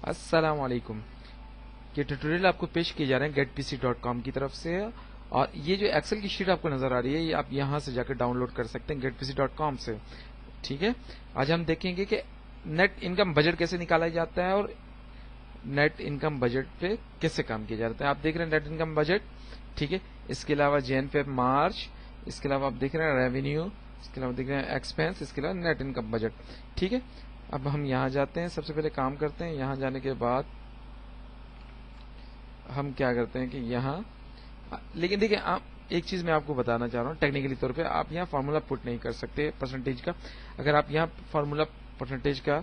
السلام علیکم. یہ ٹیوٹوریل آپ کو پیش کیے جا رہے ہیں getpc.com کی طرف سے, اور یہ جو ایکسل کی شیٹ آپ کو نظر آ رہی ہے یہ آپ یہاں سے جا کے ڈاؤن لوڈ کر سکتے ہیں getpc.com سے. ٹھیک ہے, آج ہم دیکھیں گے کہ نیٹ انکم بجٹ کیسے نکالا جاتا ہے اور نیٹ انکم بجٹ پہ کیسے کام کیا جاتا ہے. آپ دیکھ رہے ہیں نیٹ انکم بجٹ, ٹھیک ہے. اس کے علاوہ جین فیب مارچ, اس کے علاوہ آپ دیکھ رہے ہیں ریونیو, اس کے علاوہ دیکھ رہے ہیں ایکسپینس, اس کے علاوہ نیٹ انکم بجٹ. ٹھیک ہے, اب ہم یہاں جاتے ہیں, سب سے پہلے کام کرتے ہیں. یہاں جانے کے بعد ہم کیا کرتے ہیں کہ یہاں, لیکن دیکھیں ایک چیز میں آپ کو بتانا چاہ رہا ہوں ٹیکنیکلی طور پہ, آپ یہاں فارمولا پٹ نہیں کر سکتے پرسنٹیج کا. اگر آپ یہاں فارمولا پرسنٹیج کا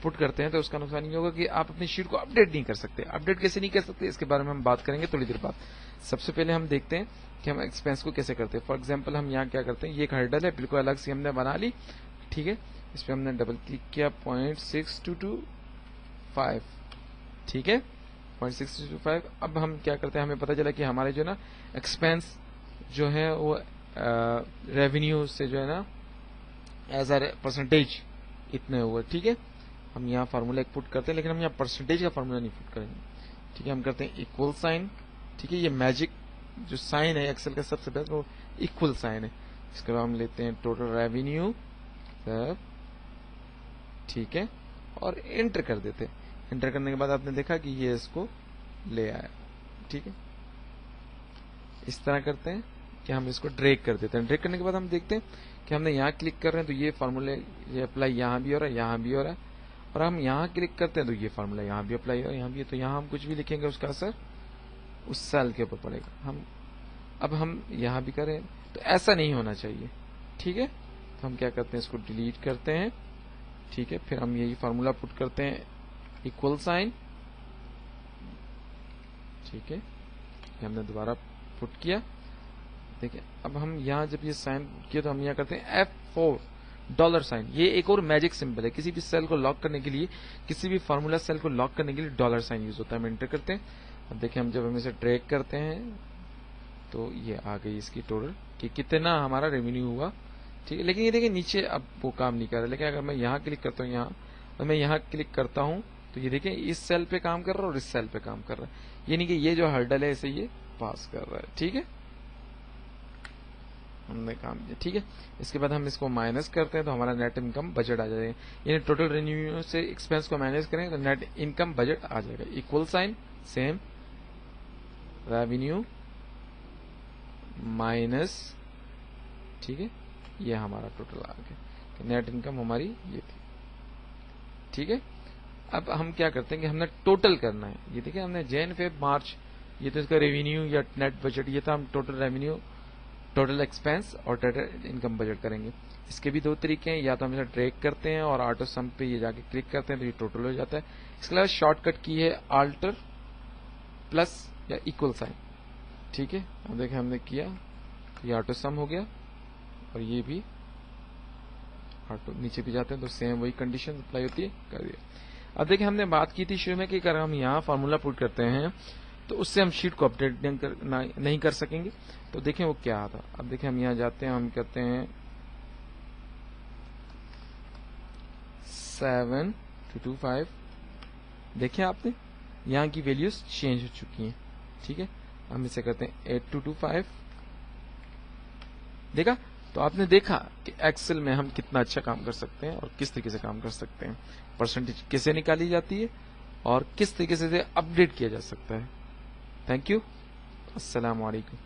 پٹ کرتے ہیں تو اس کا نقصان یہ ہوگا کہ آپ اپنی شیٹ کو اپڈیٹ نہیں کر سکتے. اپڈیٹ کیسے نہیں کر سکتے اس کے بارے میں ہم بات کریں گے تھوڑی دیر بعد. سب سے پہلے ہم دیکھتے ہیں کہ ہم ایکسپینس کو کیسے کرتے ہیں. فار ایگزامپل ہم یہاں کیا کرتے ہیں, یہ ایک ہرڈل ہے بالکل الگ سے ہم نے بنا لی. ٹھیک ہے, اس پہ ہم نے ڈبل کلک کیا 0.625. ٹھیک ہے, 0.625. اب ہم کیا کرتے ہیں, ہمیں پتا چلا کہ ہمارے جو نا ایکسپینس جو ہے وہ ریونیو سے جو ہے نا ایز اے پرسنٹیج اتنے ہوئے. ٹھیک ہے, ہم یہاں فارمولا ایک پٹ کرتے ہیں, لیکن ہم یہاں پرسنٹیج کا فارمولا نہیں پٹ کریں گے. ٹھیک ہے, ہم کرتے ہیں ایکول سائن. ٹھیک ہے, یہ میجک جو سائن ہے ایکسل کا سب سے بیسٹ وہ ایکول سائن ہے. اس کے بعد ہم لیتے ہیں ٹوٹل ریونیو, ٹھیک ہے, اور انٹر کر دیتے. انٹر کرنے کے بعد آپ نے دیکھا کہ یہ اس کو لے آیا. ٹھیک ہے, اس طرح کرتے ہیں کہ ہم اس کو ڈریگ کر دیتے ہیں. ڈریگ کرنے کے بعد ہم دیکھتے ہیں کہ ہم نے یہاں کلک کر رہے ہیں تو یہ فارمولے یہ اپلائی یہاں بھی ہو رہا ہے, یہاں بھی ہو رہا ہے. اور ہم یہاں کلک کرتے ہیں تو یہ فارمولا یہاں بھی اپلائی ہو رہا ہے, یہاں بھی ہے. تو یہاں ہم کچھ بھی لکھیں گے اس کا اثر اس سیل کے اوپر پڑے گا. اب ہم یہاں بھی کریں تو ایسا نہیں ہونا چاہیے. ٹھیک ہے, تو ہم کیا کرتے ہیں, اس کو ڈیلیٹ کرتے ہیں. ٹھیک ہے, پھر ہم یہی فارمولا پٹ کرتے ہیں ایکول سائن. ٹھیک ہے, ہم نے دوبارہ پٹ کیا. دیکھیں اب ہم یہاں جب یہ سائن کیا تو ہم یہاں کرتے ہیں F4 ڈالر سائن. یہ ایک اور میجک سمبل ہے, کسی بھی سیل کو لاک کرنے کے لیے, کسی بھی فارمولا سیل کو لاک کرنے کے لیے ڈالر سائن یوز ہوتا ہے. ہم انٹر کرتے ہیں. اب دیکھیں ہم جب ہم اسے ڈریگ کرتے ہیں تو یہ آ گئی اس کی ٹوٹل کہ کتنا ہمارا ریونیو ہوا. ٹھیک ہے, لیکن یہ دیکھیں نیچے اب وہ کام نہیں کر رہا. لیکن اگر میں یہاں کلک کرتا ہوں, یہاں اور میں یہاں کلک کرتا ہوں تو یہ دیکھیں اس سیل پہ کام کر رہا ہے اور اس سیل پہ کام کر رہا ہے, یعنی کہ یہ جو ہرڈل ہے اسے یہ پاس کر رہا ہے. ٹھیک ہے, ہم نے کام کیا. ٹھیک ہے, اس کے بعد ہم اس کو مائنس کرتے ہیں تو ہمارا نیٹ انکم بجٹ آ جائے گا. یعنی ٹوٹل ریونیو سے ایکسپینس کو مائنس کریں تو نیٹ انکم بجٹ آ جائے گا. Equal sign same revenue minus, ٹھیک ہے, یہ ہمارا ٹوٹل آ گیا. نیٹ انکم ہماری یہ تھی. ٹھیک ہے, اب ہم کیا کرتے ہیں کہ ہم نے ٹوٹل کرنا ہے. یہ دیکھیں ہم نے جین فیب مارچ, یہ تو اس کا ریونیو یا نیٹ بجٹ یہ تھا. ہم ٹوٹل ریونیو, ٹوٹل ایکسپینس اور ٹوٹل انکم بجٹ کریں گے. اس کے بھی دو طریقے ہیں, یا تو ہم اسے ٹریک کرتے ہیں اور آٹو سم پہ یہ جا کے کلک کرتے ہیں تو یہ ٹوٹل ہو جاتا ہے. اس کے علاوہ شارٹ کٹ کی ہے آلٹر پلس یا ایکول سائن. ٹھیک ہے, اب دیکھیں ہم نے کیا یہ آٹو سم ہو گیا اور یہ بھی آٹو, نیچے بھی جاتے ہیں تو سیم وہی کنڈیشن اپلائی ہوتی ہے, کر دیا. اب دیکھیں ہم نے بات کی تھی شروع میں کہ اگر ہم یہاں فارمولا پٹ کرتے ہیں تو اس سے ہم شیٹ کو اپڈیٹ نہیں کر سکیں گے. تو دیکھیں وہ کیا تھا. اب دیکھیں ہم یہاں جاتے ہیں, ہم کہتے ہیں 7225. دیکھیں آپ نے یہاں کی ویلیوز چینج ہو چکی ہیں. ٹھیک ہے, ہم اسے کرتے ہیں 8225. دیکھا, تو آپ نے دیکھا کہ ایکسل میں ہم کتنا اچھا کام کر سکتے ہیں اور کس طریقے سے کام کر سکتے ہیں, پرسنٹیج کیسے نکالی جاتی ہے اور کس طریقے سے اپڈیٹ کیا جا سکتا ہے. تھینک یو, السلام علیکم.